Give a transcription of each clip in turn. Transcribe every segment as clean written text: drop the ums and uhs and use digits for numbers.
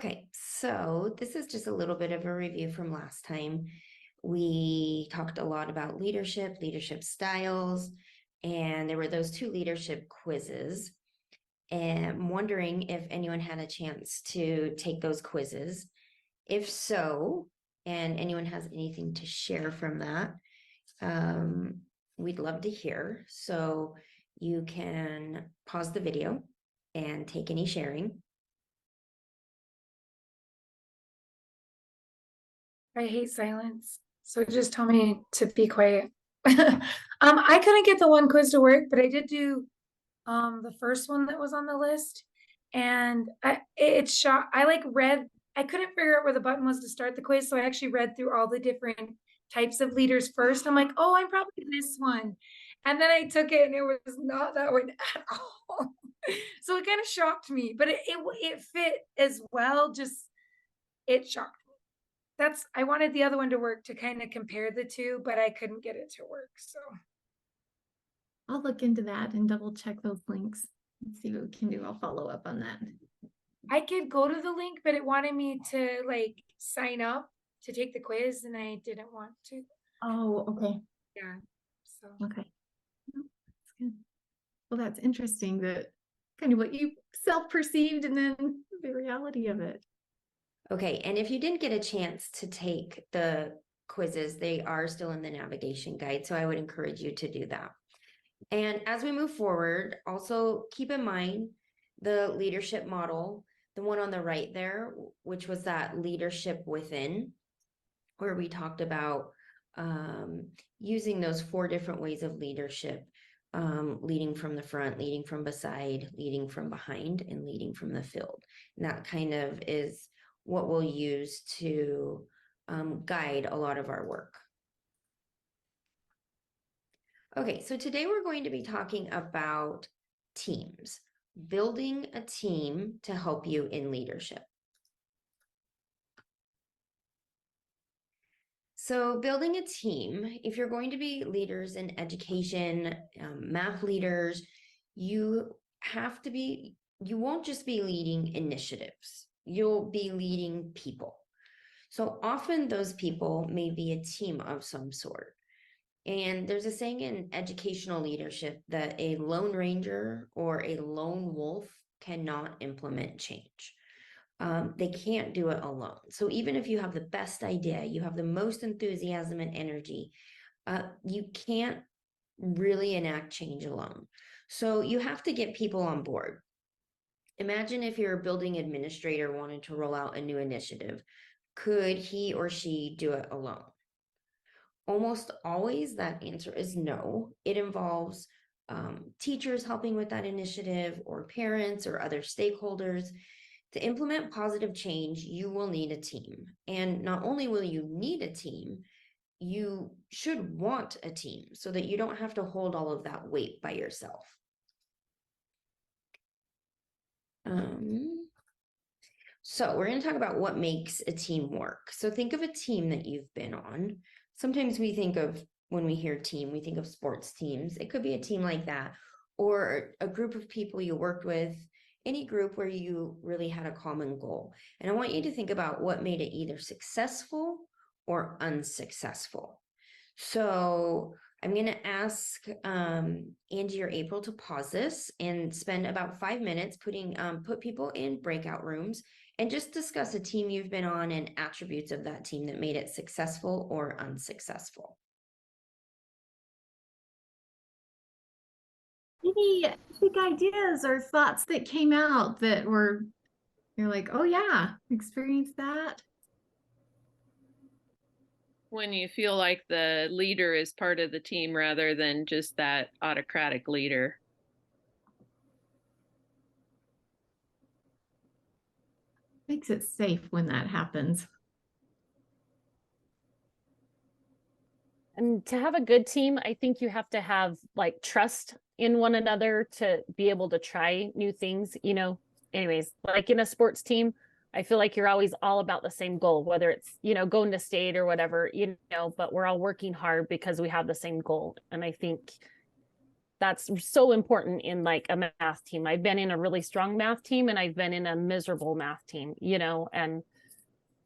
Okay, so this is just a little bit of a review from last time. We talked a lot about leadership styles, and there were those two leadership quizzes. And I'm wondering if anyone had a chance to take those quizzes. If so, and anyone has anything to share from that, we'd love to hear. So you can pause the video and take any sharing. I hate silence. So just tell me to be quiet. I couldn't get the one quiz to work, but I did do the first one that was on the list. And it's shot. I couldn't figure out where the button was to start the quiz. So I actually read through all the different types of leaders first. I'm like, oh, I'm probably this one. And then I took it and it was not that one at all. So it kind of shocked me, but it fit as well. Just it shocked. I wanted the other one to work to kind of compare the two, but I couldn't get it to work. So I'll look into that and double check those links and see what we can do. I'll follow up on that. I could go to the link, but it wanted me to sign up to take the quiz and I didn't want to. Oh, okay. Yeah. So okay. No, that's good. Well, that's interesting that kind of what you self-perceived and then the reality of it. Okay, and if you didn't get a chance to take the quizzes, they are still in the navigation guide, so I would encourage you to do that. And as we move forward, also keep in mind the leadership model, the one on the right there, which was that leadership within, where we talked about using those 4 different ways of leadership, leading from the front, leading from beside, leading from behind, and leading from the field. And that kind of is what we'll use to guide a lot of our work. Okay, so today we're going to be talking about teams, building a team to help you in leadership. So building a team, if you're going to be leaders in education, math leaders, you won't just be leading initiatives, you'll be leading people. So often those people may be a team of some sort. And there's a saying in educational leadership that a lone ranger or a lone wolf cannot implement change. They can't do it alone. So even if you have the best idea, you have the most enthusiasm and energy, you can't really enact change alone. So you have to get people on board. Imagine if your building administrator wanted to roll out a new initiative. Could he or she do it alone? Almost always that answer is no. It involves teachers helping with that initiative, or parents or other stakeholders. To implement positive change, you will need a team. And not only will you need a team, you should want a team so that you don't have to hold all of that weight by yourself. So we're going to talk about what makes a team work. So think of a team that you've been on. Sometimes we think of, when we hear team, we think of sports teams. It could be a team like that, or a group of people you worked with, any group where you really had a common goal. And I want you to think about what made it either successful or unsuccessful. So I'm going to ask Angie or April to pause this and spend about 5 minutes put people in breakout rooms and just discuss a team you've been on and attributes of that team that made it successful or unsuccessful. Any big ideas or thoughts that came out that you're like, oh yeah, experienced that? When you feel like the leader is part of the team rather than just that autocratic leader. Makes it safe when that happens. And to have a good team, I think you have to have trust in one another to be able to try new things, anyways, like in a sports team, I feel like you're always all about the same goal, whether it's, going to state or whatever, but we're all working hard because we have the same goal. And I think That's so important in like a math team. I've been in a really strong math team and I've been in a miserable math team, and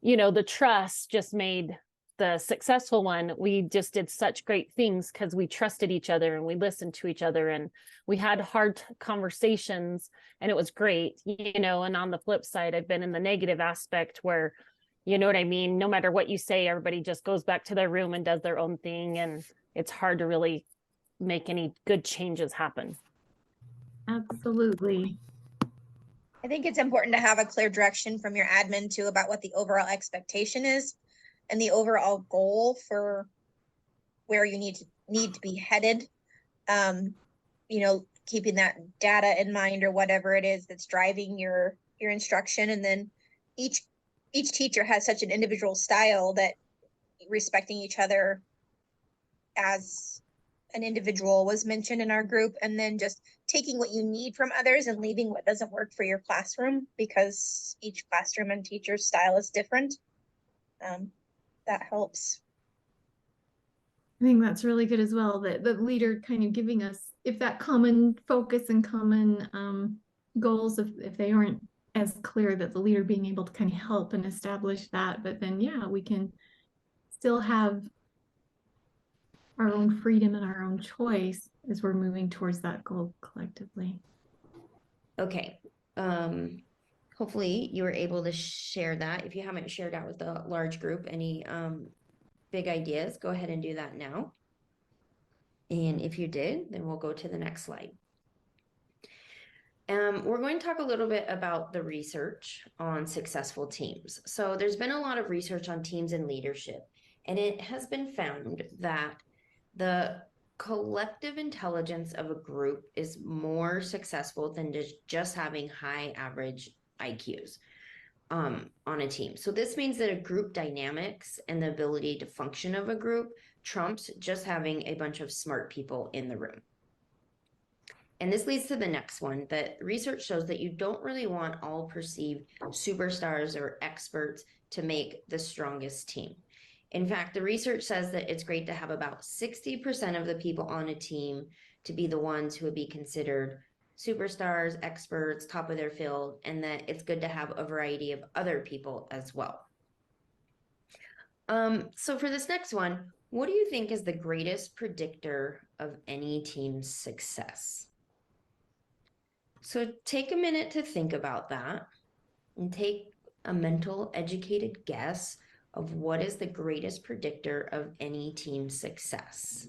the trust just made the successful one. We just did such great things because we trusted each other and we listened to each other and we had hard conversations, and it was great, and on the flip side, I've been in the negative aspect where, you know what I mean? No matter what you say, everybody just goes back to their room and does their own thing. And it's hard to really make any good changes happen. Absolutely. I think it's important to have a clear direction from your admin too about what the overall expectation is and the overall goal for where you need to be headed. Keeping that data in mind or whatever it is that's driving your instruction. And then each teacher has such an individual style that respecting each other as an individual was mentioned in our group, and then just taking what you need from others and leaving what doesn't work for your classroom, because each classroom and teacher's style is different. That helps. I think that's really good as well, that the leader kind of giving us, if that common focus and common goals, if they aren't as clear, that the leader being able to kind of help and establish that. But then, yeah, we can still have our own freedom and our own choice as we're moving towards that goal collectively. Okay. Hopefully you were able to share that. If you haven't shared out with the large group any big ideas, go ahead and do that now. And if you did, then we'll go to the next slide. We're going to talk a little bit about the research on successful teams. So there's been a lot of research on teams and leadership, and it has been found that the collective intelligence of a group is more successful than just having high average IQs on a team. So this means that a group dynamics and the ability to function of a group trumps just having a bunch of smart people in the room. And this leads to the next one, that research shows that you don't really want all perceived superstars or experts to make the strongest team. In fact, the research says that it's great to have about 60% of the people on a team to be the ones who would be considered superstars, experts, top of their field, and that it's good to have a variety of other people as well. So for this next one, what do you think is the greatest predictor of any team's success? So take a minute to think about that and take a mental, educated guess of what is the greatest predictor of any team's success.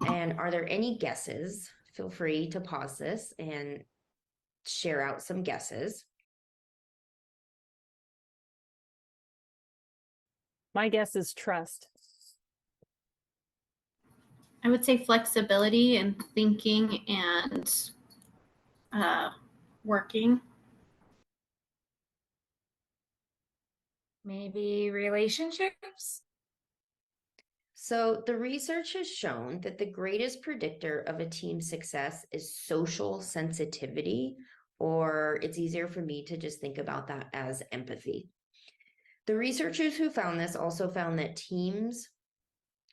And are there any guesses? Feel free to pause this and share out some guesses. My guess is trust. I would say flexibility and thinking and working. Maybe relationships. So the research has shown that the greatest predictor of a team's success is social sensitivity, or it's easier for me to just think about that as empathy. The researchers who found this also found that teams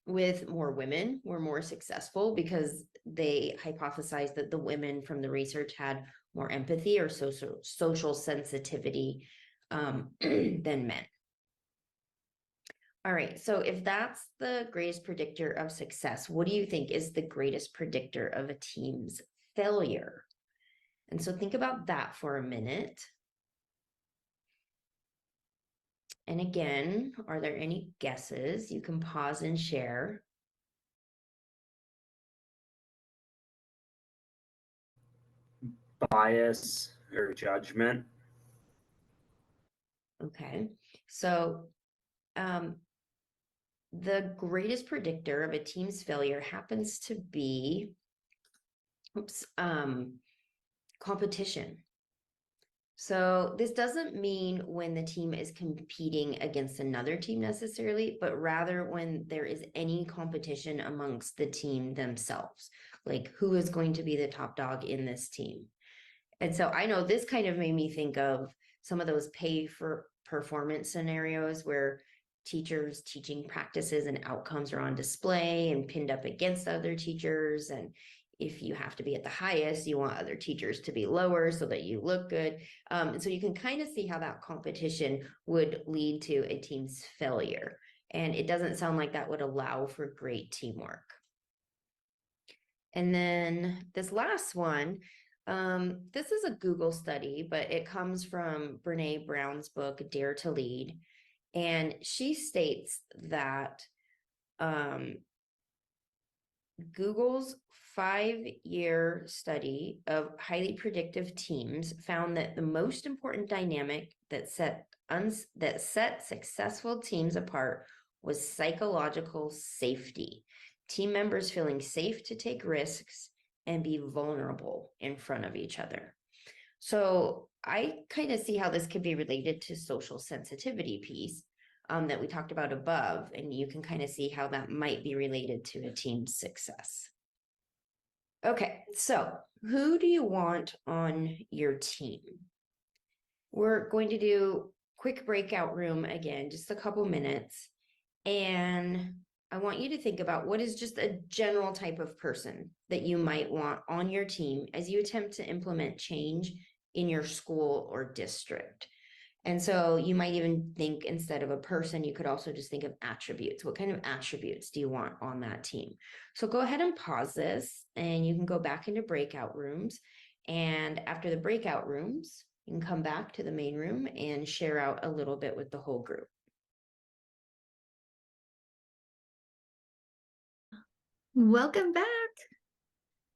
with more women were more successful because they hypothesized that the women from the research had more empathy or social sensitivity than men. All right, so if that's the greatest predictor of success, what do you think is the greatest predictor of a team's failure? And so think about that for a minute. And again, are there any guesses? You can pause and share. Bias or judgment. Okay, so the greatest predictor of a team's failure happens to be competition. So this doesn't mean when the team is competing against another team necessarily, but rather when there is any competition amongst the team themselves, like who is going to be the top dog in this team. And so I know this kind of made me think of some of those pay for performance scenarios where teachers' teaching practices and outcomes are on display and pinned up against other teachers. And if you have to be at the highest, you want other teachers to be lower so that you look good. And so you can kind of see how that competition would lead to a team's failure. And it doesn't sound like that would allow for great teamwork. And then this last one, this is a Google study, but it comes from Brene Brown's book, Dare to Lead. And she states that Google's 5-year study of highly predictive teams found that the most important dynamic that set successful teams apart was psychological safety. Team members feeling safe to take risks and be vulnerable in front of each other. So I kind of see how this could be related to social sensitivity piece that we talked about above, and you can kind of see how that might be related to a team's success. Okay, so who do you want on your team? We're going to do quick breakout room again, just a couple minutes. And I want you to think about what is just a general type of person that you might want on your team as you attempt to implement change in your school or district. And so you might even think, instead of a person, you could also just think of attributes. What kind of attributes do you want on that team? So go ahead and pause this, and you can go back into breakout rooms. And after the breakout rooms, you can come back to the main room and share out a little bit with the whole group. Welcome back.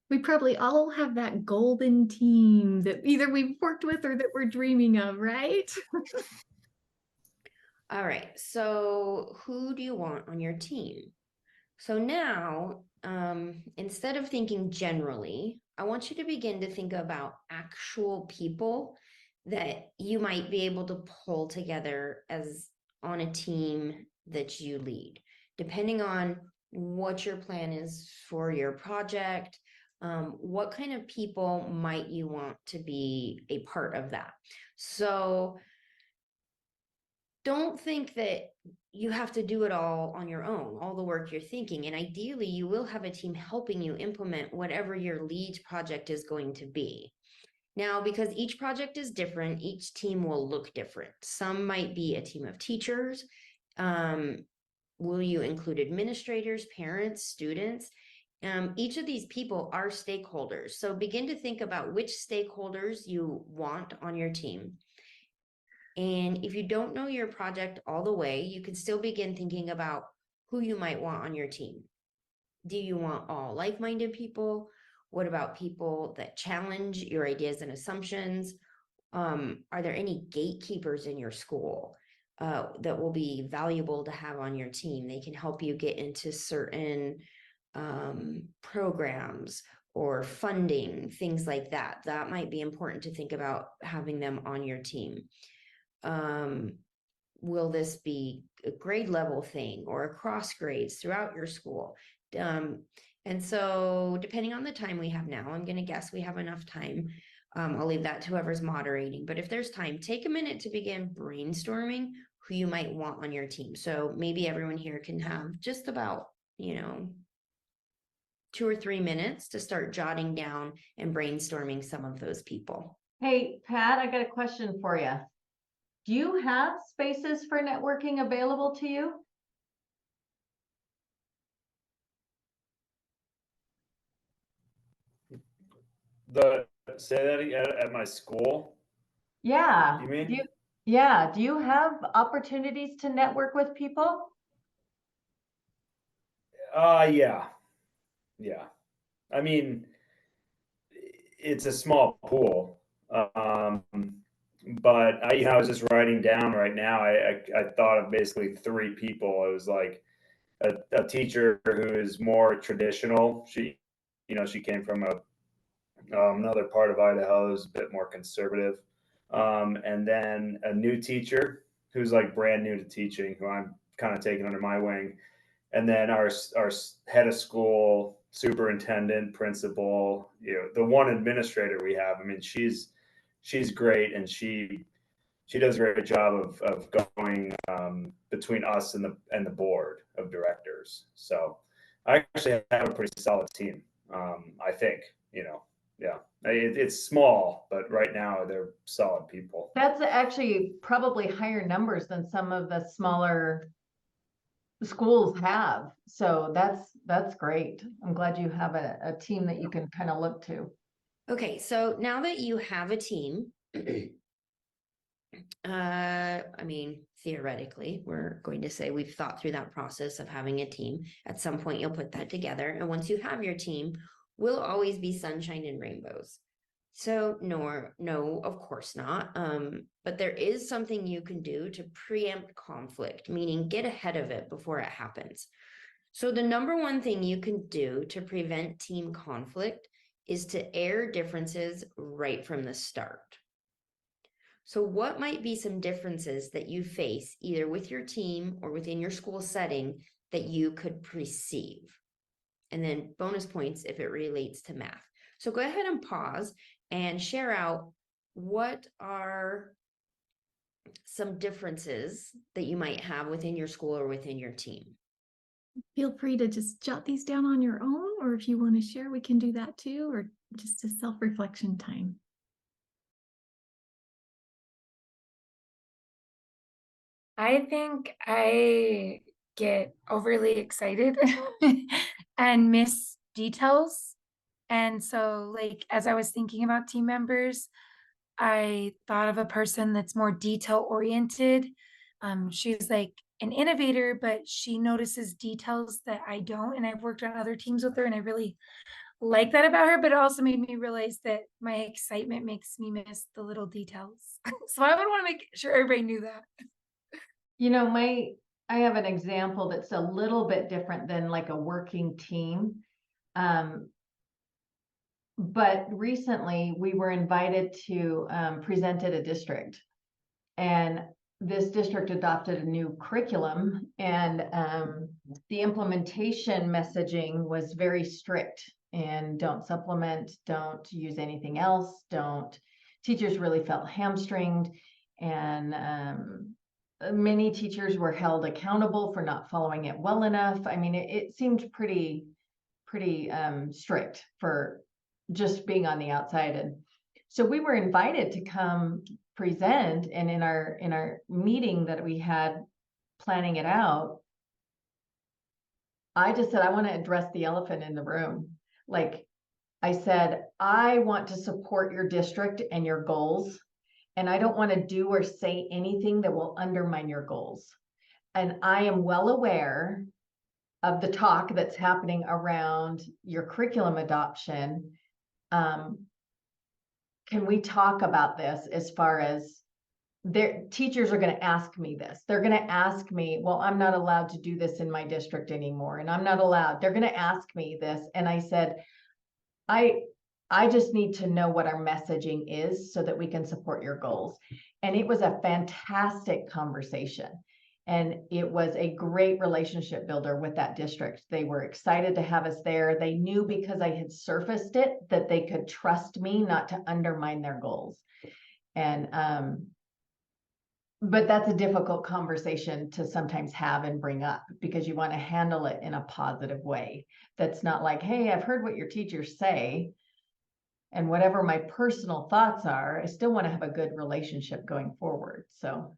We probably all have that golden team that either we've worked with or that we're dreaming of, right? All right, so who do you want on your team? So now, instead of thinking generally, I want you to begin to think about actual people that you might be able to pull together as on a team that you lead, depending on what your plan is for your project. What kind of people might you want to be a part of that? So don't think that you have to do it all on your own, all the work you're thinking. And ideally, you will have a team helping you implement whatever your lead project is going to be. Now, because each project is different, each team will look different. Some might be a team of teachers. Will you include administrators, parents, students? Each of these people are stakeholders. So begin to think about which stakeholders you want on your team. And if you don't know your project all the way, you can still begin thinking about who you might want on your team. Do you want all like-minded people? What about people that challenge your ideas and assumptions? Are there any gatekeepers in your school that will be valuable to have on your team? They can help you get into certain programs or funding, things like that. That might be important to think about having them on your team. Will this be a grade level thing or across grades throughout your school? And so depending on the time we have now, I'm going to guess we have enough time. I'll leave that to whoever's moderating, but if there's time, take a minute to begin brainstorming who you might want on your team. So maybe everyone here can have just about, 2 or 3 minutes to start jotting down and brainstorming some of those people. Hey, Pat, I got a question for you. Do you have spaces for networking available to you? Say that again, at my school, Yeah. you mean? Do you have opportunities to network with people? Yeah. I mean, it's a small pool. But I was just writing down right now. I thought of basically 3 people. It was like a teacher who is more traditional. She came from another part of Idaho is a bit more conservative. And then a new teacher who's like brand new to teaching, who I'm kind of taking under my wing. And then our head of school, superintendent, principal, the one administrator we have. I mean, she's great, and she she does a great job of going between us and the board of directors. So I actually have a pretty solid team. I think, yeah, it's small, but right now they're solid people. That's actually probably higher numbers than some of the smaller schools have. So that's great. I'm glad you have a team that you can kind of look to. Okay, so now that you have a team, I mean, theoretically, we're going to say we've thought through that process of having a team. At some point, you'll put that together. And once you have your team, will always be sunshine and rainbows. So no, of course not. But there is something you can do to preempt conflict, meaning get ahead of it before it happens. So the number one thing you can do to prevent team conflict is to air differences right from the start. So what might be some differences that you face either with your team or within your school setting that you could perceive? And then bonus points if it relates to math. So go ahead and pause and share out what are some differences that you might have within your school or within your team. Feel free to just jot these down on your own, or if you want to share, we can do that too, or just a self-reflection time. I think I get overly excited and miss details. And so, like, as I was thinking about team members, I thought of a person that's more detail oriented. She's like an innovator, but she notices details that I don't. And I've worked on other teams with her, and I really like that about her. But it also made me realize that my excitement makes me miss the little details. So I would want to make sure everybody knew that. You know, I have an example that's a little bit different than like a working team. But recently we were invited to present at a district, and this district adopted a new curriculum, and the implementation messaging was very strict, and don't supplement, don't use anything else, teachers really felt hamstringed, and many teachers were held accountable for not following it well enough. I mean, it seemed pretty strict for just being on the outside. And so we were invited to come present, and in our meeting that we had planning it out, I just said, I want to address the elephant in the room. Like I said, I want to support your district and your goals, and I don't want to do or say anything that will undermine your goals. And I am well aware of the talk that's happening around your curriculum adoption. Can we talk about this as far as their teachers are going to ask me this? They're going to ask me, well, I'm not allowed to do this in my district anymore, and I'm not allowed. They're going to ask me this. And I said, I just need to know what our messaging is so that we can support your goals. And it was a fantastic conversation. And it was a great relationship builder with that district. They were excited to have us there. They knew because I had surfaced it that they could trust me not to undermine their goals. And but that's a difficult conversation to sometimes have and bring up, because you want to handle it in a positive way. That's not like, hey, I've heard what your teachers say, and whatever my personal thoughts are, I still want to have a good relationship going forward. So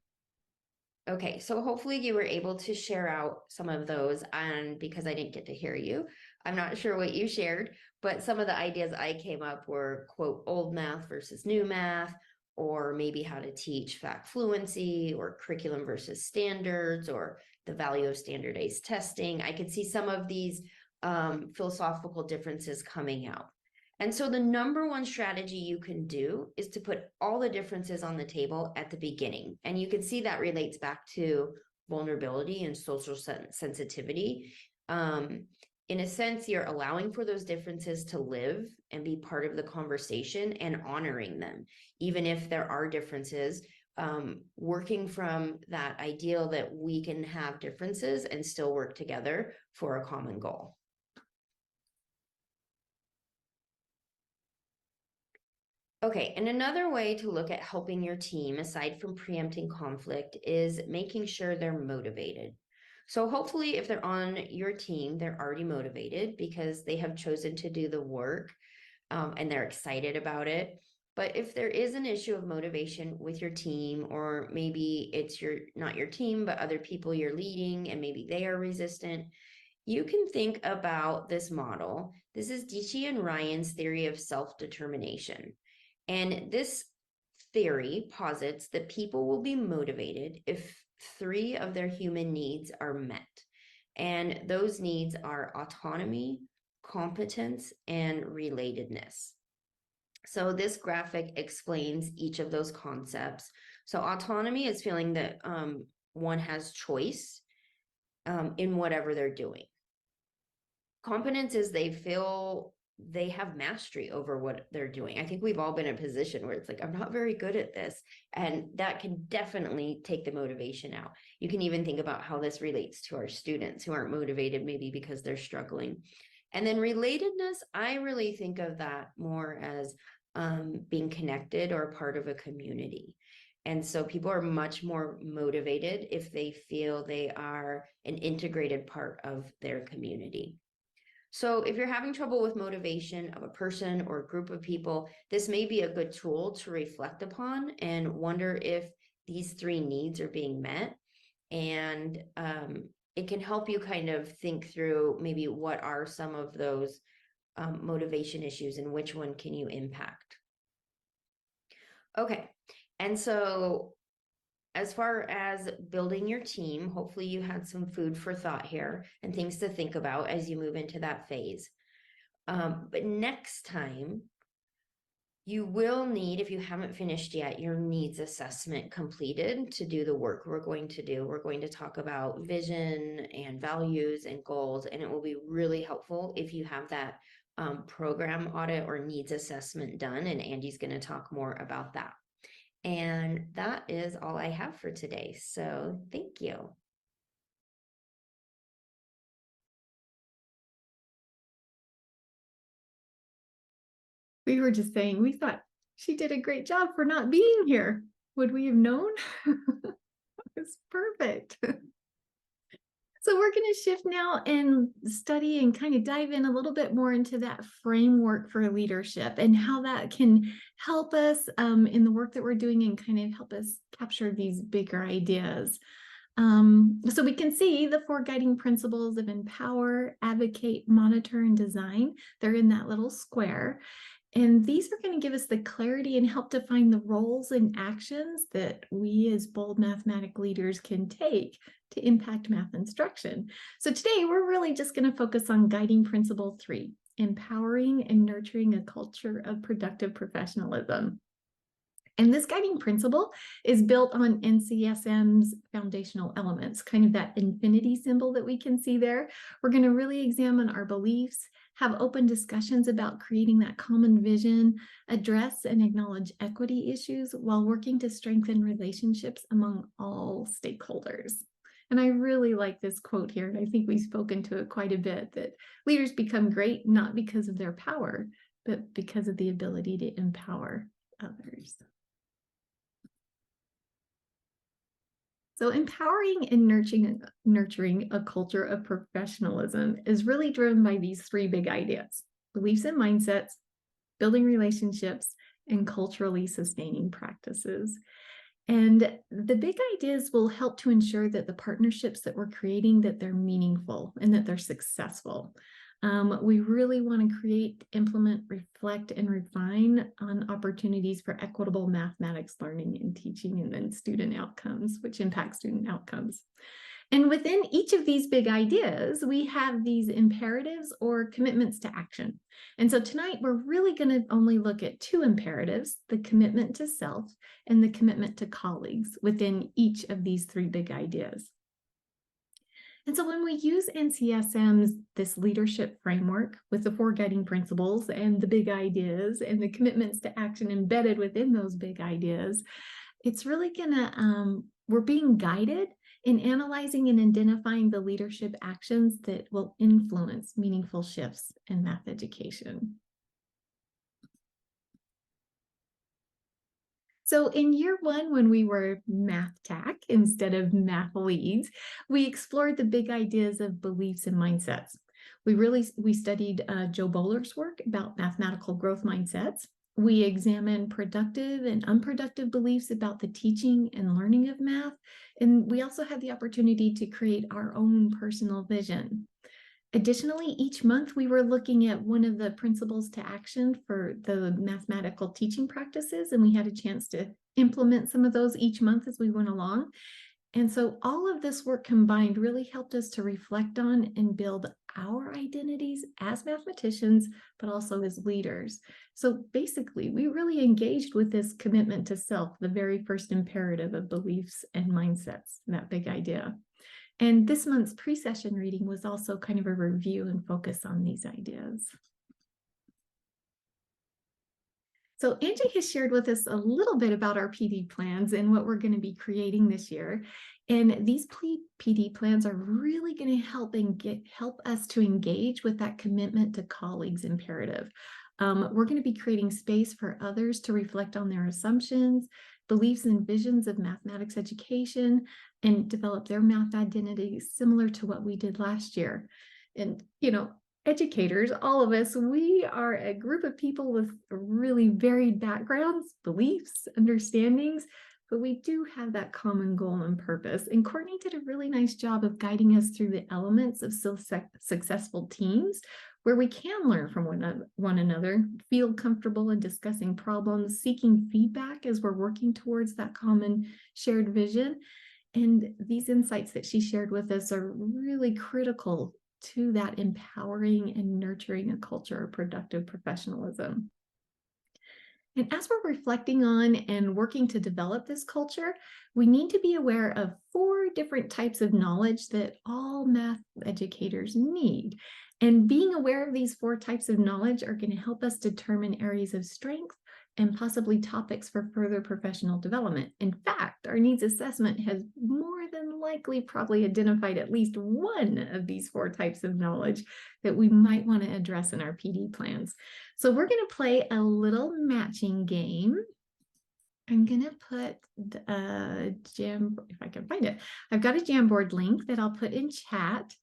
Okay, so hopefully you were able to share out some of those, and because I didn't get to hear you, I'm not sure what you shared, but some of the ideas I came up were, quote, old math versus new math, or maybe how to teach fact fluency, or curriculum versus standards, or the value of standardized testing. I could see some of these philosophical differences coming out. And so the number one strategy you can do is to put all the differences on the table at the beginning. And you can see that relates back to vulnerability and social sensitivity. In a sense, you're allowing for those differences to live and be part of the conversation and honoring them, even if there are differences, working from that ideal that we can have differences and still work together for a common goal. Okay, and another way to look at helping your team, aside from preempting conflict, is making sure they're motivated. So hopefully, if they're on your team, they're already motivated because they have chosen to do the work, and they're excited about it. But if there is an issue of motivation with your team, or maybe it's not your team, but other people you're leading, and maybe they are resistant, you can think about this model. This is Dichi and Ryan's theory of self-determination. And this theory posits that people will be motivated if 3 of their human needs are met. And those needs are autonomy, competence, and relatedness. So this graphic explains each of those concepts. So autonomy is feeling that one has choice in whatever they're doing. Competence is they feel they have mastery over what they're doing. I think we've all been in a position where it's like, I'm not very good at this. And that can definitely take the motivation out. You can even think about how this relates to our students who aren't motivated, maybe because they're struggling. And then relatedness, I really think of that more as being connected or part of a community. And so people are much more motivated if they feel they are an integrated part of their community. So if you're having trouble with motivation of a person or a group of people, this may be a good tool to reflect upon and wonder if these 3 needs are being met. And it can help you kind of think through maybe what are some of those motivation issues and which one can you impact. Okay, and so as far as building your team, hopefully you had some food for thought here and things to think about as you move into that phase. But next time, you will need, if you haven't finished yet, your needs assessment completed to do the work we're going to do. We're going to talk about vision and values and goals, and it will be really helpful if you have that program audit or needs assessment done, and Andy's going to talk more about that. And that is all I have for today. So thank you. We were just saying, we thought she did a great job for not being here. Would we have known? It's perfect. So we're going to shift now and study and kind of dive in a little bit more into that framework for leadership and how that can help us in the work that we're doing and kind of help us capture these bigger ideas. So we can see the 4 guiding principles of empower, advocate, monitor, and design. They're in that little square. And these are going to give us the clarity and help define the roles and actions that we as bold mathematic leaders can take to impact math instruction. So today we're really just going to focus on guiding principle 3, empowering and nurturing a culture of productive professionalism. And this guiding principle is built on NCSM's foundational elements, kind of that infinity symbol that we can see there. We're going to really examine our beliefs, have open discussions about creating that common vision, address and acknowledge equity issues while working to strengthen relationships among all stakeholders. And I really like this quote here, and I think we've spoken to it quite a bit, that leaders become great not because of their power, but because of the ability to empower others. So empowering and nurturing a culture of professionalism is really driven by these 3 big ideas: beliefs and mindsets, building relationships, and culturally sustaining practices. And the big ideas will help to ensure that the partnerships that we're creating, that they're meaningful and that they're successful. We really want to create, implement, reflect, and refine on opportunities for equitable mathematics learning and teaching, and then student outcomes, which impact student outcomes. And within each of these big ideas, we have these imperatives or commitments to action. And so tonight, we're really going to only look at 2 imperatives: the commitment to self and the commitment to colleagues within each of these 3 big ideas. And so when we use NCSM's this leadership framework with the 4 guiding principles and the big ideas and the commitments to action embedded within those big ideas, it's really gonna, we're being guided in analyzing and identifying the leadership actions that will influence meaningful shifts in math education. So in year one, when we were math tech instead of math leads, we explored the big ideas of beliefs and mindsets. We studied Joe Bowler's work about mathematical growth mindsets. We examined productive and unproductive beliefs about the teaching and learning of math. And we also had the opportunity to create our own personal vision. Additionally, each month we were looking at one of the principles to action for the mathematical teaching practices, and we had a chance to implement some of those each month as we went along. And so all of this work combined really helped us to reflect on and build our identities as mathematicians, but also as leaders. So basically, we really engaged with this commitment to self, the very first imperative of beliefs and mindsets, that big idea. And this month's pre-session reading was also kind of a review and focus on these ideas. So Angie has shared with us a little bit about our PD plans and what we're going to be creating this year. And these PD plans are really going to help us to engage with that commitment to colleagues imperative. We're going to be creating space for others to reflect on their assumptions, beliefs and visions of mathematics education, and develop their math identities similar to what we did last year. And, educators, all of us, we are a group of people with really varied backgrounds, beliefs, understandings, but we do have that common goal and purpose. And Courtney did a really nice job of guiding us through the elements of successful teams where we can learn from one another, feel comfortable in discussing problems, seeking feedback as we're working towards that common shared vision. And these insights that she shared with us are really critical to that empowering and nurturing a culture of productive professionalism. And as we're reflecting on and working to develop this culture, we need to be aware of 4 different types of knowledge that all math educators need. And being aware of these 4 types of knowledge are going to help us determine areas of strength and possibly topics for further professional development. In fact, our needs assessment has more than likely probably identified at least one of these 4 types of knowledge that we might want to address in our PD plans. So we're going to play a little matching game. I'm going to put a if I can find it. I've got a Jamboard link that I'll put in chat.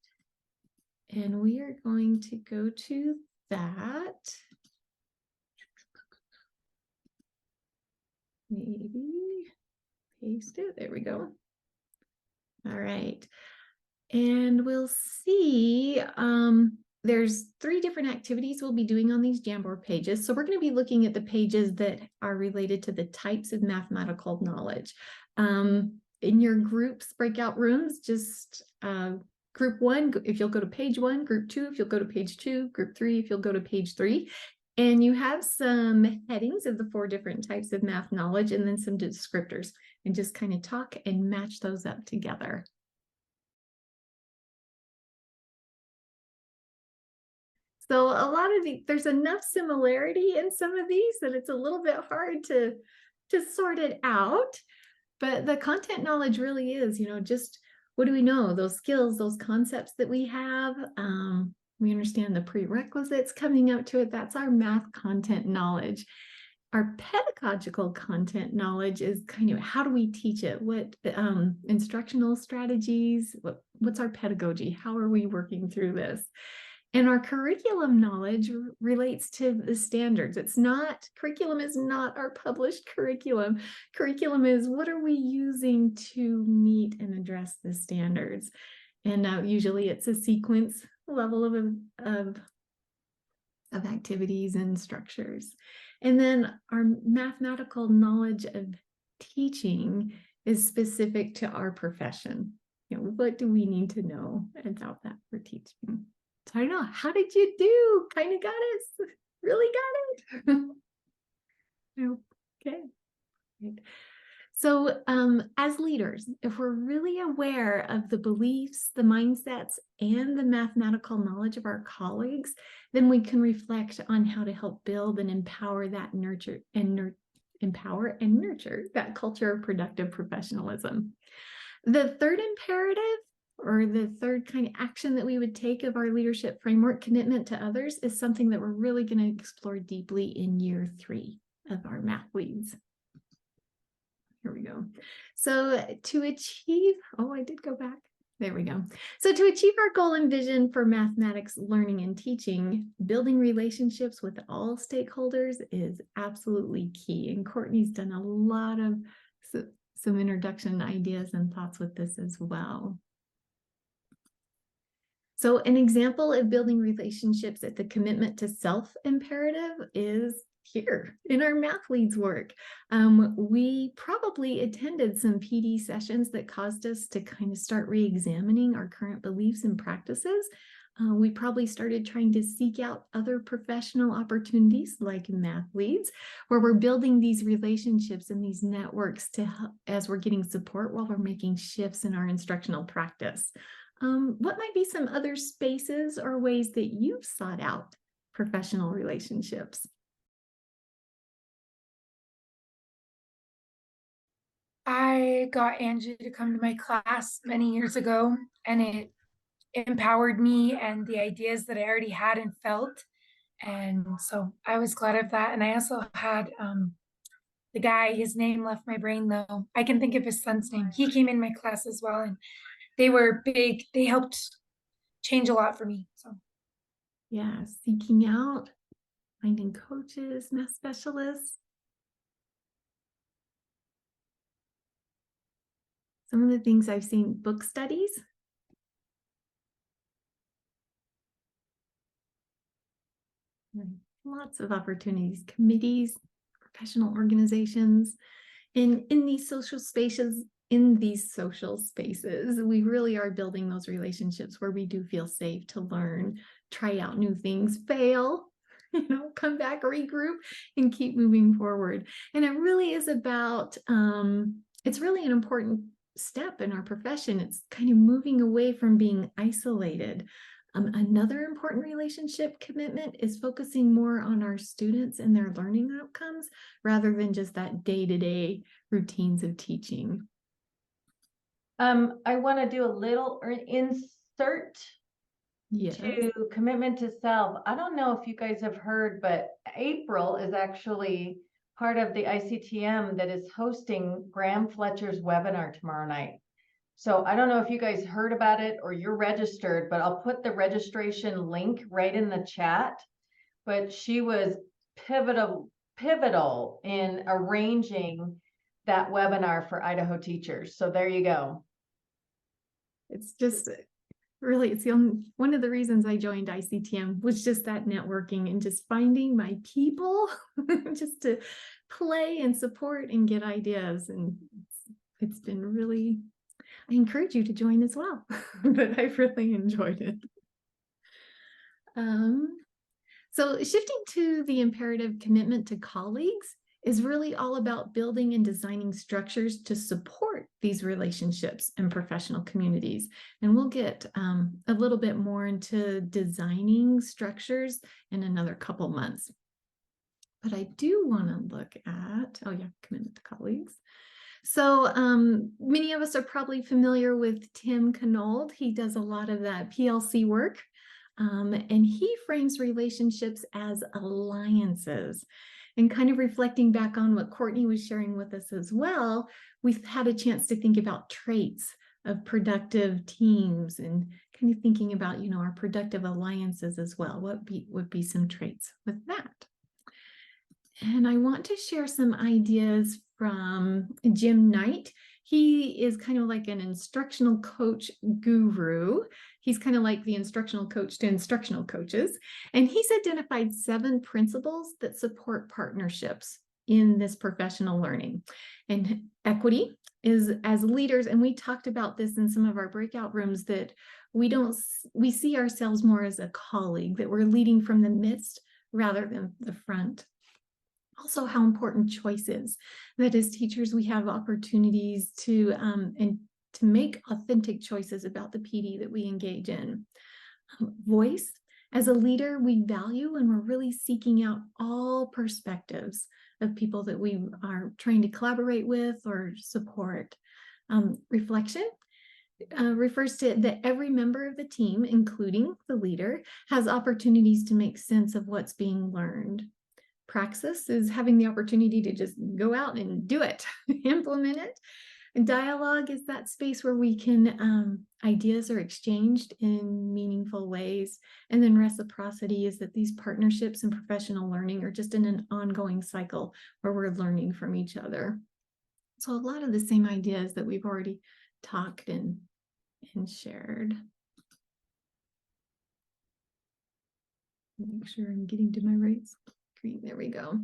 And we are going to go to that. Maybe paste it. There we go. All right. And we'll see. There's 3 different activities we'll be doing on these Jamboard pages. So we're going to be looking at the pages that are related to the types of mathematical knowledge. In your groups, breakout rooms, just group 1, if you'll go to page 1, group 2, if you'll go to page 2, group 3, if you'll go to page 3. And you have some headings of the 4 different types of math knowledge and then some descriptors, and just kind of talk and match those up together. So a lot of there's enough similarity in some of these that it's a little bit hard to sort it out. But the content knowledge really is, just what do we know? Those skills, those concepts that we have. We understand the prerequisites coming up to it. That's our math content knowledge. Our pedagogical content knowledge is kind of how do we teach it? What instructional strategies? What's our pedagogy? How are we working through this? And our curriculum knowledge relates to the standards. Curriculum is not our published curriculum. Curriculum is what are we using to meet and address the standards? And usually it's a sequence level of activities and structures. And then our mathematical knowledge of teaching is specific to our profession. What do we need to know about that for teaching? So I don't know, how did you do? Kind of got it? Really got it? Okay. Right. So as leaders, if we're really aware of the beliefs, the mindsets, and the mathematical knowledge of our colleagues, then we can reflect on how to help build and empower that empower and nurture that culture of productive professionalism. The 3rd imperative, or the 3rd kind of action that we would take of our leadership framework, commitment to others, is something that we're really going to explore deeply in year 3 of our math leads. here we go. So to achieve, oh, I did go back. There we go. So to achieve our goal and vision for mathematics learning and teaching, building relationships with all stakeholders is absolutely key. And Courtney's done a lot of some introduction ideas and thoughts with this as well. So an example of building relationships at the commitment to self imperative is here in our math leads work. We probably attended some PD sessions that caused us to kind of start re-examining our current beliefs and practices. We probably started trying to seek out other professional opportunities like math leads, where we're building these relationships and these networks to help as we're getting support while we're making shifts in our instructional practice. What might be some other spaces or ways that you've sought out professional relationships? I got Angie to come to my class many years ago, and it empowered me and the ideas that I already had and felt. And so I was glad of that. And I also had the guy, his name left my brain though. I can think of his son's name. He came in my class as well, and they were big. They helped change a lot for me. So Yeah, seeking out, finding coaches, math specialists. Some of the things I've seen, book studies. Lots of opportunities, committees, professional organizations. And in these social spaces, we really are building those relationships where we do feel safe to learn, try out new things, fail, come back, regroup, and keep moving forward. And it really is about, it's really an important step in our profession. It's kind of moving away from being isolated. Another important relationship commitment is focusing more on our students and their learning outcomes rather than just that day-to-day routines of teaching. I want to do a little insert Yes. to commitment to self. I don't know if you guys have heard, but April is actually part of the ICTM that is hosting Graham Fletcher's webinar tomorrow night. So I don't know if you guys heard about it or you're registered, but I'll put the registration link right in the chat. But she was pivotal in arranging that webinar for Idaho teachers. So there you go. It's just really, it's one of the reasons I joined ICTM was just that networking and just finding my people just to play and support and get ideas. And it's been really, I encourage you to join as well, but I really enjoyed it. So shifting to the imperative commitment to colleagues is really all about building and designing structures to support these relationships and professional communities. And we'll get a little bit more into designing structures in another couple months. But I do want to look at, oh yeah, commitment to colleagues. So many of us are probably familiar with Tim Knold. He does a lot of that PLC work. And he frames relationships as alliances. And kind of reflecting back on what Courtney was sharing with us as well, we've had a chance to think about traits of productive teams and kind of thinking about, our productive alliances as well. What would be some traits with that? And I want to share some ideas from Jim Knight. He is kind of like an instructional coach guru. He's kind of like the instructional coach to instructional coaches. And he's identified 7 principles that support partnerships in this professional learning. And equity is, as leaders, and we talked about this in some of our breakout rooms, that we see ourselves more as a colleague, that we're leading from the midst rather than the front. Also, how important choice is, that as teachers, we have opportunities to make authentic choices about the PD that we engage in. Voice, as a leader, we value and we're really seeking out all perspectives of people that we are trying to collaborate with or support. Reflection refers to that every member of the team, including the leader, has opportunities to make sense of what's being learned. praxis is having the opportunity to just go out and do it, implement it. And dialogue is that space where we can, ideas are exchanged in meaningful ways. And then reciprocity is that these partnerships and professional learning are just in an ongoing cycle where we're learning from each other. So a lot of the same ideas that we've already talked and shared. Make sure I'm getting to my right screen. There we go.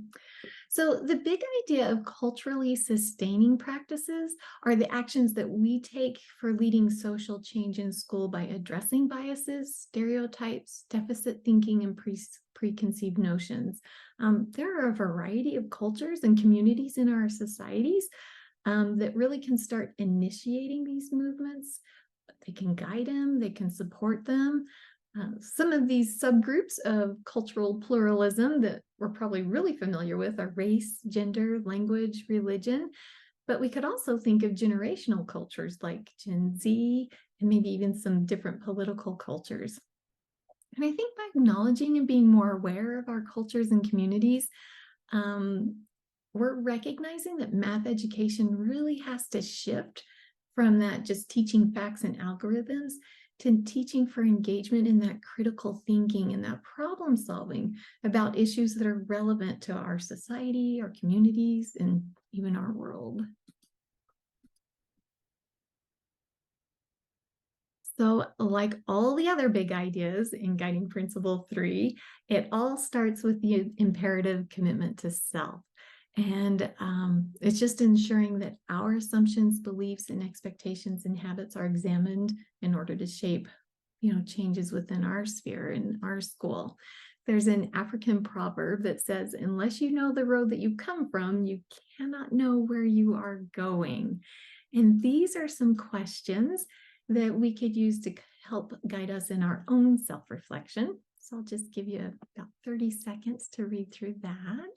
So the big idea of culturally sustaining practices are the actions that we take for leading social change in school by addressing biases, stereotypes, deficit thinking, and preconceived notions. There are a variety of cultures and communities in our societies that really can start initiating these movements. They can guide them, they can support them. Some of these subgroups of cultural pluralism that we're probably really familiar with are race, gender, language, religion. But we could also think of generational cultures like Gen Z and maybe even some different political cultures. And I think by acknowledging and being more aware of our cultures and communities, we're recognizing that math education really has to shift from that just teaching facts and algorithms to teaching for engagement in that critical thinking and that problem solving about issues that are relevant to our society, our communities, and even our world. So like all the other big ideas in Guiding Principle 3, it all starts with the imperative commitment to self. And it's just ensuring that our assumptions, beliefs, and expectations and habits are examined in order to shape, changes within our sphere in our school. There's an African proverb that says, unless you know the road that you come from, you cannot know where you are going. And these are some questions that we could use to help guide us in our own self-reflection. So I'll just give you about 30 seconds to read through that.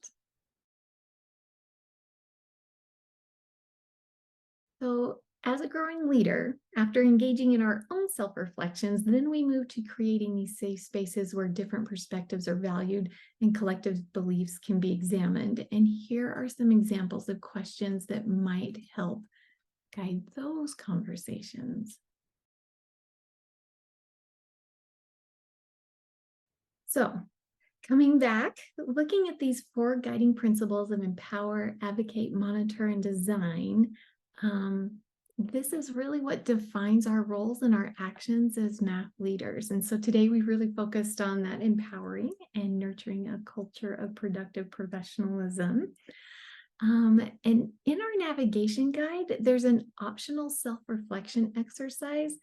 So as a growing leader, after engaging in our own self-reflections, then we move to creating these safe spaces where different perspectives are valued and collective beliefs can be examined. And here are some examples of questions that might help guide those conversations. So coming back, looking at these 4 guiding principles of empower, advocate, monitor, and design, this is really what defines our roles and our actions as math leaders. And so today we really focused on that empowering and nurturing a culture of productive professionalism. And in our navigation guide, there's an optional self-reflection exercise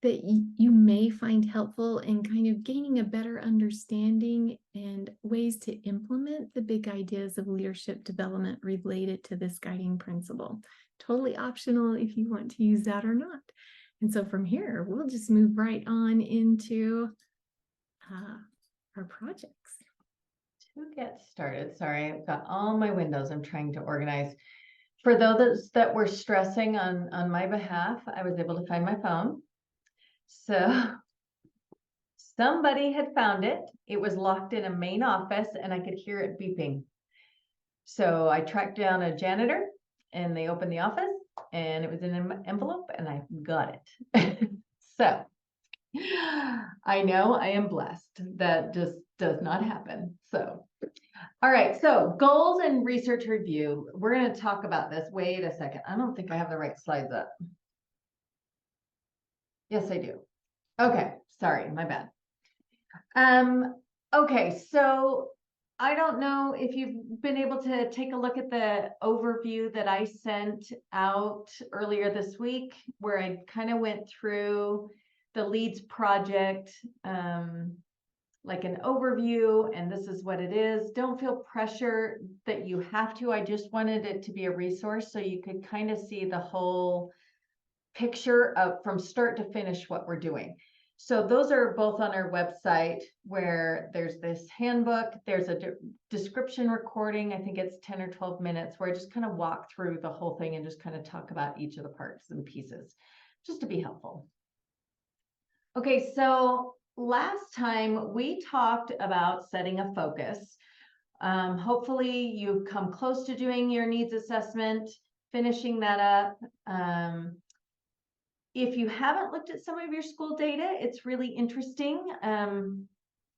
that you may find helpful in kind of gaining a better understanding and ways to implement the big ideas of leadership development related to this guiding principle. Totally optional if you want to use that or not. And so from here, we'll just move right on into our projects. To get started, sorry, I've got all my windows I'm trying to organize. For those that were stressing on my behalf, I was able to find my phone. So somebody had found it. It was locked in a main office and I could hear it beeping. So I tracked down a janitor and they opened the office and it was in an envelope and I got it. So I know I am blessed. That just does not happen. So, all right. So goals and research review. We're going to talk about this. Wait a second. I don't think I have the right slides up. Yes, I do. Okay. Sorry, my bad. Okay. So I don't know if you've been able to take a look at the overview that I sent out earlier this week, where I kind of went through the LeaDs project, like an overview, and this is what it is. Don't feel pressure that you have to. I just wanted it to be a resource so you could kind of see the whole picture of from start to finish what we're doing. So those are both on our website, where there's this handbook, there's a description recording. I think it's 10 or 12 minutes where I just kind of walk through the whole thing and just kind of talk about each of the parts and pieces, just to be helpful. Okay, so last time we talked about setting a focus. Hopefully you've come close to doing your needs assessment, finishing that up. If you haven't looked at some of your school data, it's really interesting.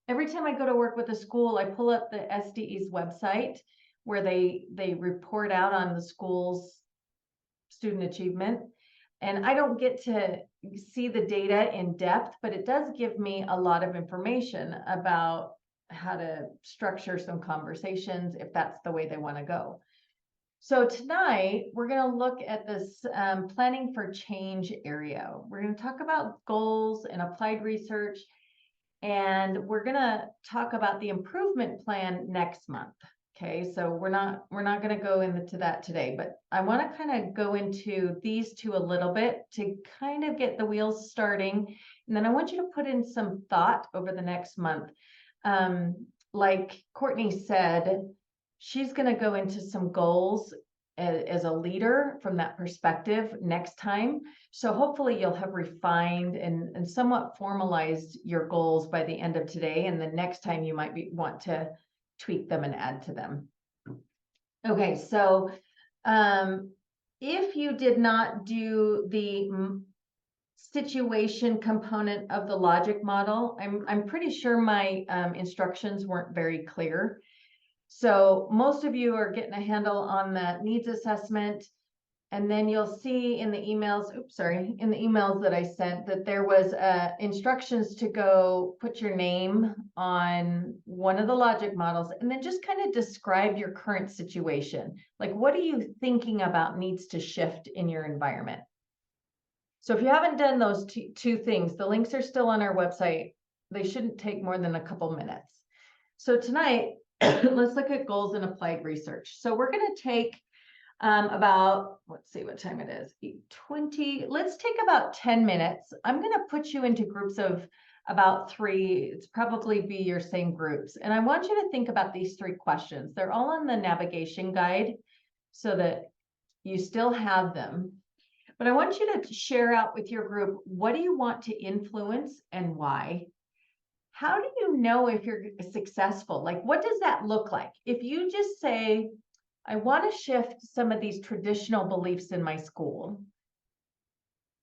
Every time I go to work with a school, I pull up the SDE's website where they report out on the school's student achievement. And I don't get to see the data in depth, but it does give me a lot of information about how to structure some conversations if that's the way they want to go. So tonight, we're going to look at this planning for change area. We're going to talk about goals and applied research, and we're going to talk about the improvement plan next month. Okay, so we're not going to go into that today, but I want to kind of go into these two a little bit to kind of get the wheels starting. And then I want you to put in some thought over the next month. Like Courtney said, she's going to go into some goals as a leader from that perspective next time. So hopefully you'll have refined and somewhat formalized your goals by the end of today. And the next time you might want to tweak them and add to them. Okay, so if you did not do the situation component of the logic model, I'm pretty sure my instructions weren't very clear. So most of you are getting a handle on the needs assessment. And then you'll see in the emails, in the emails that I sent, that there was instructions to go put your name on one of the logic models and then just kind of describe your current situation. Like, what are you thinking about needs to shift in your environment? So if you haven't done those two things, the links are still on our website. They shouldn't take more than a couple minutes. So tonight, let's look at goals and applied research. So we're going to take about, let's see what time it is, 8:20. Let's take about 10 minutes. I'm going to put you into groups of about 3. It's probably be your same groups. And I want you to think about these 3 questions. They're all on the navigation guide so that you still have them. But I want you to share out with your group, what do you want to influence and why? How do you know if you're successful? Like, what does that look like? If you just say, I want to shift some of these traditional beliefs in my school,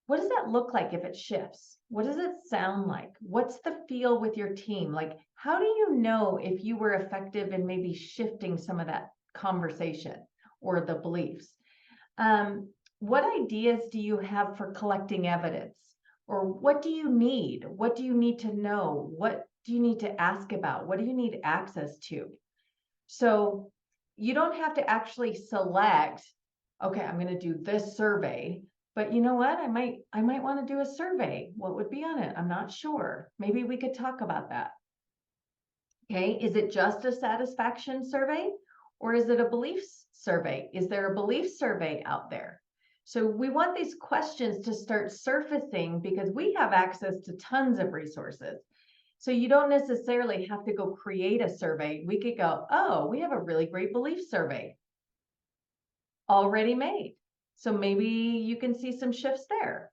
what does that look like if it shifts? What does it sound like? What's the feel with your team? Like, how do you know if you were effective in maybe shifting some of that conversation or the beliefs? What ideas do you have for collecting evidence? Or what do you need? What do you need to know? What do you need to ask about? What do you need access to? So you don't have to actually select, okay, I'm going to do this survey, but you know what? I might want to do a survey. What would be on it? I'm not sure. Maybe we could talk about that. Okay, is it just a satisfaction survey or is it a beliefs survey? Is there a belief survey out there? So we want these questions to start surfacing because we have access to tons of resources. So you don't necessarily have to go create a survey. We could go, oh, we have a really great belief survey already made. So maybe you can see some shifts there.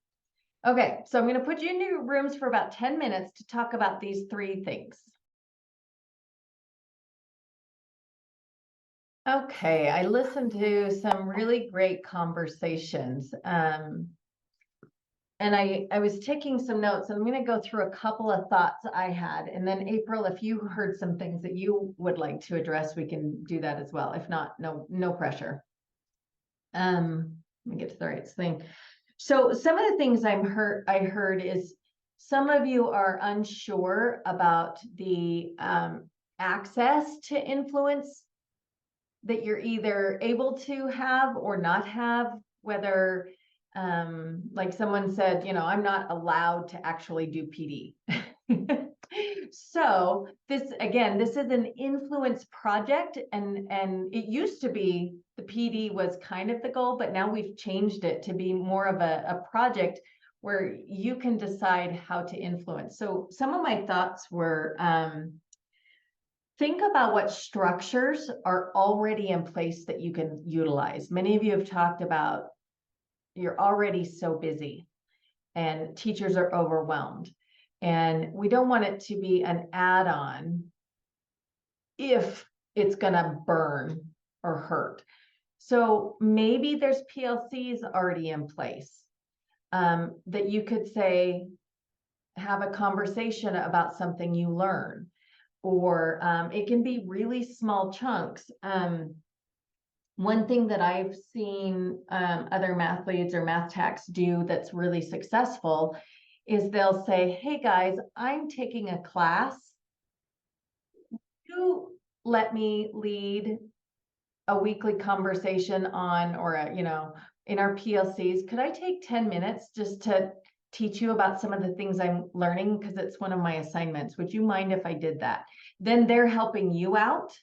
Okay, so I'm going to put you in your rooms for about 10 minutes to talk about these 3 things. Okay, I listened to some really great conversations. And I was taking some notes, and I'm going to go through a couple of thoughts I had. And then April, if you heard some things that you would like to address, we can do that as well. If not, no pressure. Let me get to the right thing. So some of the things I heard is some of you are unsure about the access to influence that you're either able to have or not have, whether like someone said, you know, I'm not allowed to actually do PD. So this, again, this is an influence project, and it used to be the PD was kind of the goal, but now we've changed it to be more of a project where you can decide how to influence. So some of my thoughts were, think about what structures are already in place that you can utilize. Many of you have talked about you're already so busy and teachers are overwhelmed. And we don't want it to be an add-on if it's gonna burn or hurt. So maybe there's PLCs already in place, that you could say, have a conversation about something you learn, or it can be really small chunks. One thing that I've seen other math leads or math techs do that's really successful is they'll say, hey guys, I'm taking a class. You let me lead a weekly conversation on, or a, in our PLCs, could I take 10 minutes just to teach you about some of the things I'm learning? Because it's one of my assignments. Would you mind if I did that? Then they're helping you out.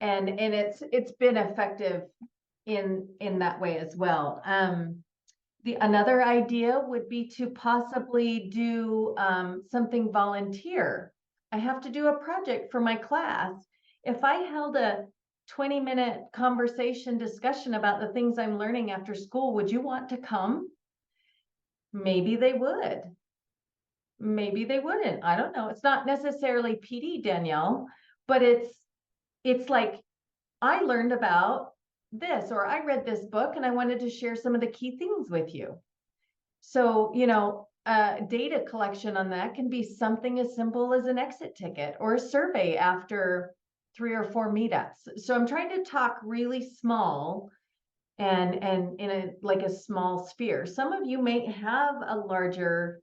And it's been effective in that way as well. Another idea would be to possibly do something volunteer. I have to do a project for my class. If I held a 20-minute conversation discussion about the things I'm learning after school, would you want to come? Maybe they would. Maybe they wouldn't. I don't know. It's not necessarily PD, Danielle, but it's like, I learned about this, or I read this book and I wanted to share some of the key things with you. So, data collection on that can be something as simple as an exit ticket or a survey after 3 or 4 meetups. So I'm trying to talk really small and in a small sphere. Some of you may have a larger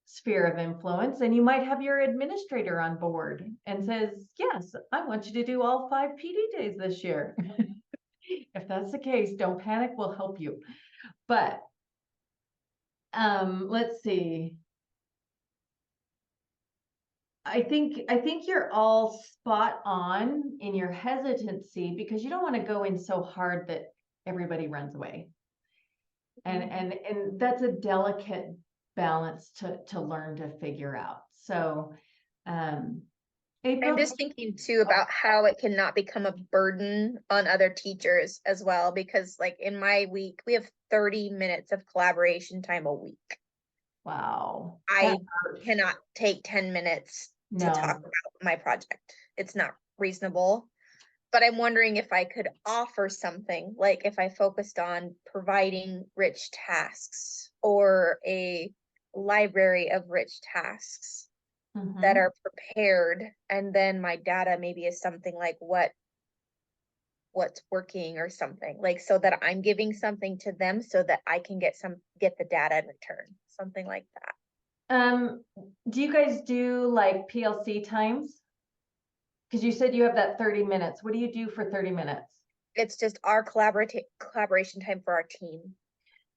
sphere of influence, and you might have your administrator on board and says, yes, I want you to do all 5 PD days this year. If that's the case, don't panic, we'll help you. But let's see. I think you're all spot on in your hesitancy, because you don't want to go in so hard that everybody runs away. And that's a delicate balance to learn to figure out. So April, I'm just thinking too about how it cannot become a burden on other teachers as well, because like in my week, we have 30 minutes of collaboration time a week. wow. I cannot take 10 minutes to No. talk about my project. It's not reasonable. But I'm wondering if I could offer something, like if I focused on providing rich tasks or a library of rich tasks that are prepared, and then my data maybe is something like what's working or something, like, so that I'm giving something to them so that I can get the data in return, something like that. Do you guys do like PLC times? Because you said you have that 30 minutes. What do you do for 30 minutes? It's just our collaboration time for our team.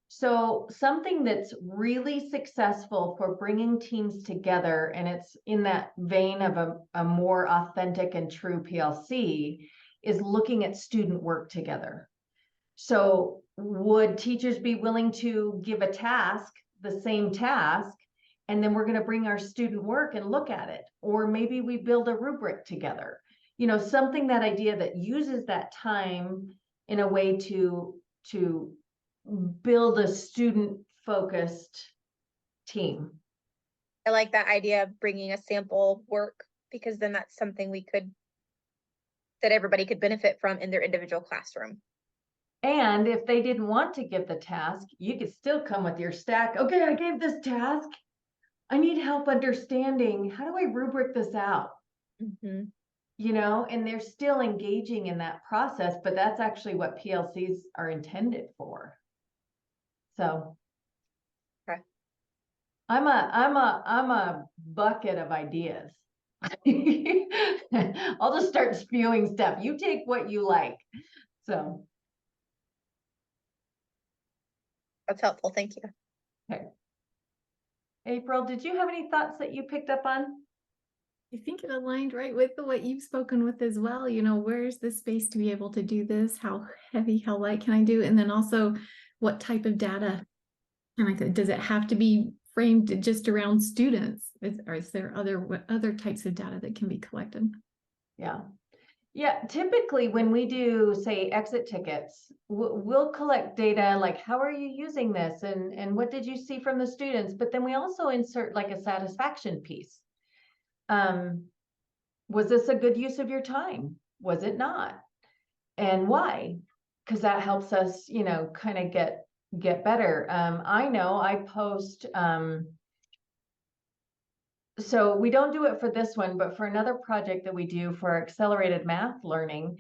So something that's really successful for bringing teams together, and it's in that vein of a more authentic and true PLC, is looking at student work together. So would teachers be willing to give a task, the same task, and then we're going to bring our student work and look at it? Or maybe we build a rubric together, something, that idea that uses that time in a way to build a student focused team. I like that idea of bringing a sample work, because then that's something that everybody could benefit from in their individual classroom. And if they didn't want to give the task, you could still come with your stack. Okay, I gave this task. I need help understanding, how do I rubric this out? And they're still engaging in that process, but that's actually what PLCs are intended for. So okay. I'm a bucket of ideas. I'll just start spewing stuff. You take what you like. So that's helpful. Thank you. okay. April, did you have any thoughts that you picked up on? I think it aligned right with what you've spoken with as well. Where's the space to be able to do this? How heavy, how light can I do? And then also, what type of data can I, does it have to be framed just around students? Or is there other types of data that can be collected? Yeah, typically when we do, say, exit tickets, we'll collect data like, how are you using this? And what did you see from the students? But then we also insert like a satisfaction piece. Was this a good use of your time? Was it not? And why? Because that helps us, you know, kind of get better. I know I post, so we don't do it for this one, but for another project that we do for our accelerated math learning,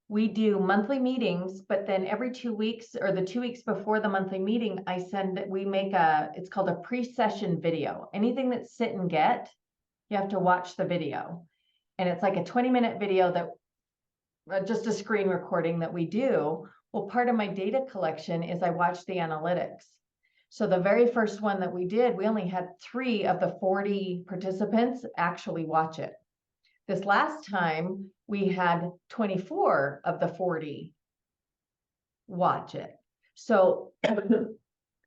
we do monthly meetings, but then every 2 weeks or the 2 weeks before the monthly meeting, we make it's called a pre-session video. Anything that's sit and get, you have to watch the video. And it's like a 20-minute video that just a screen recording that we do. Well, part of my data collection is I watch the analytics. So the very first one that we did, we only had 3 of the 40 participants actually watch it. This last time we had 24 of the 40 watch it. So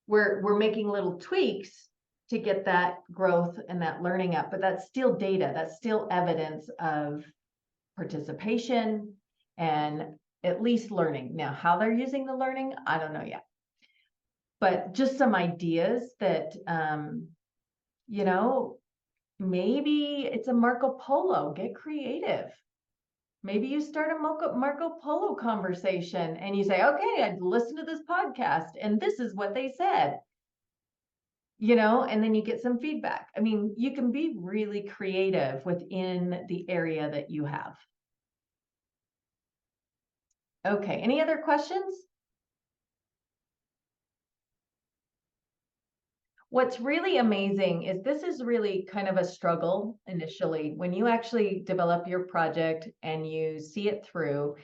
we're making little tweaks to get that growth and that learning up, but that's still data. That's still evidence of participation and at least learning. Now, how they're using the learning, I don't know yet. But just some ideas that, you know, maybe it's a Marco Polo, get creative. Maybe you start a Marco Polo conversation and you say, okay, I'd listen to this podcast and this is what they said, you know, and then you get some feedback. I mean, you can be really creative within the area that you have. Okay, any other questions? What's really amazing is this is really kind of a struggle initially. When you actually develop your project and you see it through,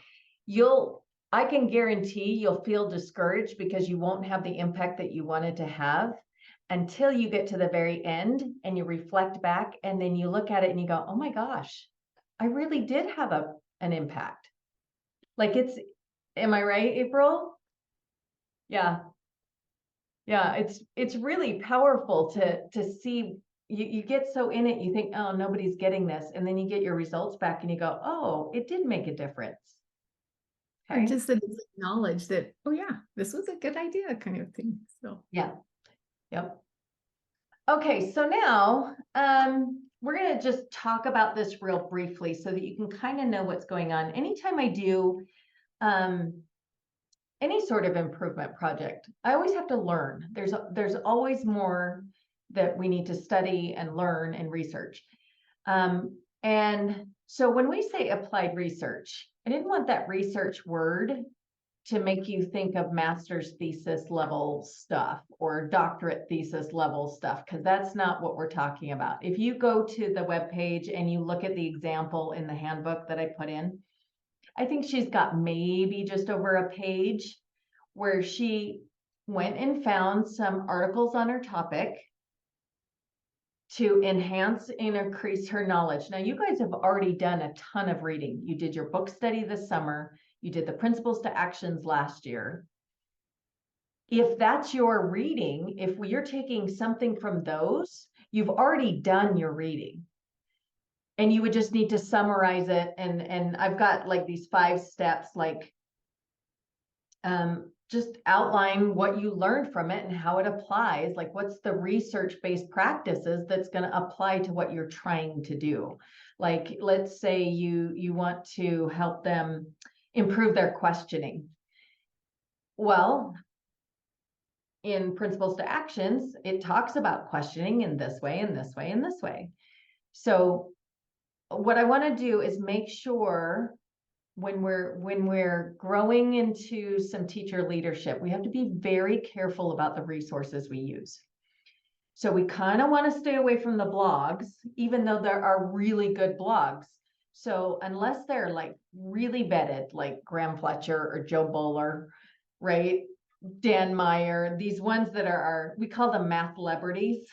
I can guarantee you'll feel discouraged because you won't have the impact that you wanted to have until you get to the very end and you reflect back and then you look at it and you go, oh my gosh, I really did have an impact. Like am I right, April? Yeah. Yeah, it's really powerful to see. You get so in it, you think, oh, nobody's getting this. And then you get your results back and you go, oh, it did make a difference. Or just that it's acknowledged that, oh yeah, this was a good idea kind of thing. So yeah. Yep. Okay, so now we're going to just talk about this real briefly so that you can kind of know what's going on. Anytime I do any sort of improvement project, I always have to learn. There's always more that we need to study and learn and research. And so when we say applied research, I didn't want that research word to make you think of master's thesis level stuff or doctorate thesis level stuff, because that's not what we're talking about. If you go to the webpage and you look at the example in the handbook that I put in, I think she's got maybe just over a page where she went and found some articles on her topic to enhance and increase her knowledge. Now, you guys have already done a ton of reading. You did your book study this summer. You did the principles to actions last year. If that's your reading, if you're taking something from those, you've already done your reading. And you would just need to summarize it. And I've got like these 5 steps, like just outline what you learned from it and how it applies. Like what's the research-based practices that's going to apply to what you're trying to do. Like, let's say you want to help them improve their questioning. Well, in principles to actions, it talks about questioning in this way, and this way, and this way. So what I want to do is make sure when we're growing into some teacher leadership, we have to be very careful about the resources we use. So we kind of want to stay away from the blogs, even though there are really good blogs. So unless they're like really vetted, like Graham Fletcher or Joe Bowler, right? Dan Meyer, these ones that we call them math celebrities,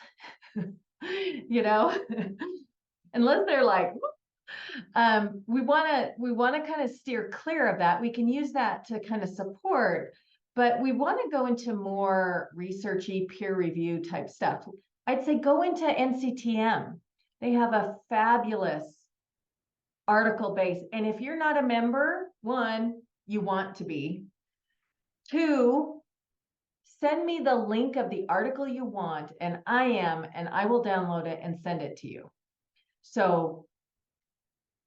you know, unless they're like, we want to kind of steer clear of that. We can use that to kind of support, but we want to go into more researchy, peer review type stuff. I'd say go into NCTM. They have a fabulous article base. And if you're not a member, 1, you want to be. 2, send me the link of the article you want, and I will download it and send it to you. So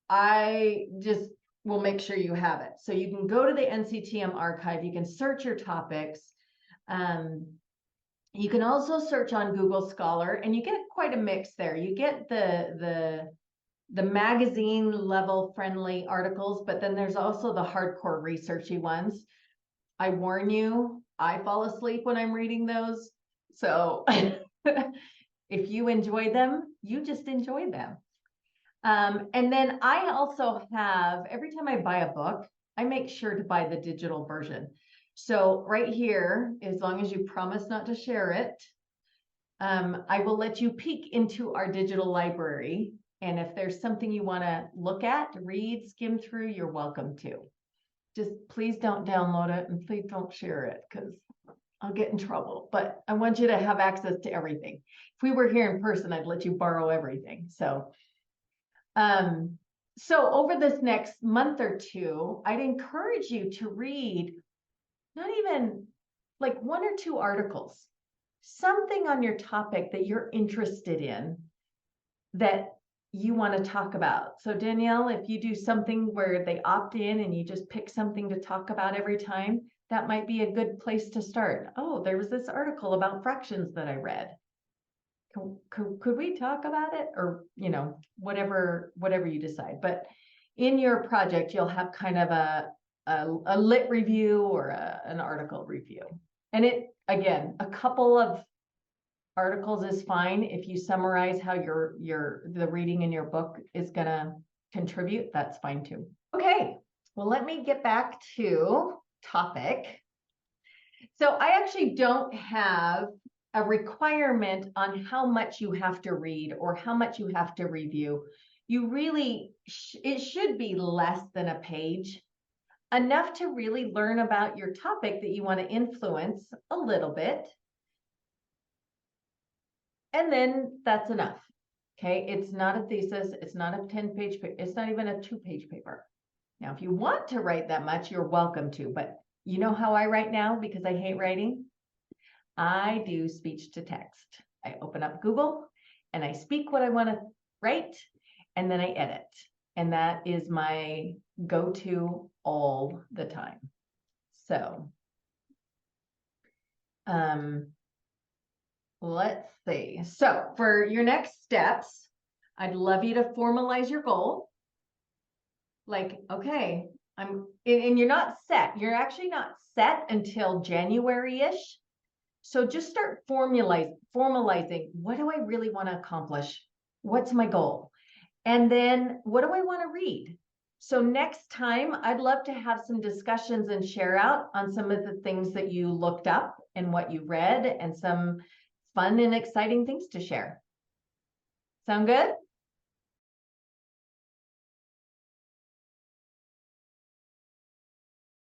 I just will make sure you have it. So you can go to the NCTM archive, you can search your topics. You can also search on Google Scholar, and you get quite a mix there. You get the magazine level friendly articles, but then there's also the hardcore researchy ones. I warn you, I fall asleep when I'm reading those. So if you enjoy them, you just enjoy them. And then I also have, every time I buy a book, I make sure to buy the digital version. So right here, as long as you promise not to share it, I will let you peek into our digital library. And if there's something you want to look at, read, skim through, you're welcome to. Just please don't download it and please don't share it because I'll get in trouble. But I want you to have access to everything. If we were here in person, I'd let you borrow everything. So over this next month or two, I'd encourage you to read not even like 1 or 2 articles, something on your topic that you're interested in that you want to talk about. So Danielle, if you do something where they opt in and you just pick something to talk about every time, that might be a good place to start. Oh, there was this article about fractions that I read. Could we talk about it? Or, you know, whatever you decide. But in your project, you'll have kind of a lit review or an article review. And it, again, a couple of articles is fine. If you summarize how the reading in your book is gonna contribute, that's fine too. Okay, well, let me get back to topic. So I actually don't have a requirement on how much you have to read or how much you have to review. You really, it should be less than a page, enough to really learn about your topic that you want to influence a little bit. And then that's enough. Okay, it's not a thesis, it's not a 10-page, it's not even a 2-page paper. Now, if you want to write that much, you're welcome to, but you know how I write now because I hate writing? I do speech to text. I open up Google and I speak what I want to write and then I edit. And that is my go-to all the time. So, let's see. So for your next steps, I'd love you to formalize your goal. Like, okay, and you're not set. You're actually not set until January-ish. So just start formalizing. What do I really want to accomplish? What's my goal? And then what do I want to read? So next time, I'd love to have some discussions and share out on some of the things that you looked up and what you read and some fun and exciting things to share. Sound good?